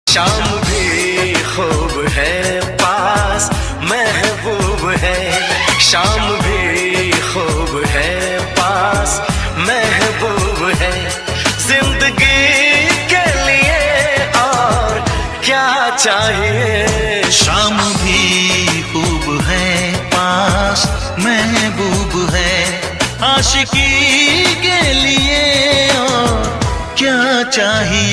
शाम भी खूब है पास महबूब है, शाम भी खूब है पास महबूब है। जिंदगी के लिए और क्या चाहिए। शाम भी खूब है पास महबूब है, आशिकी के लिए और क्या चाहिए।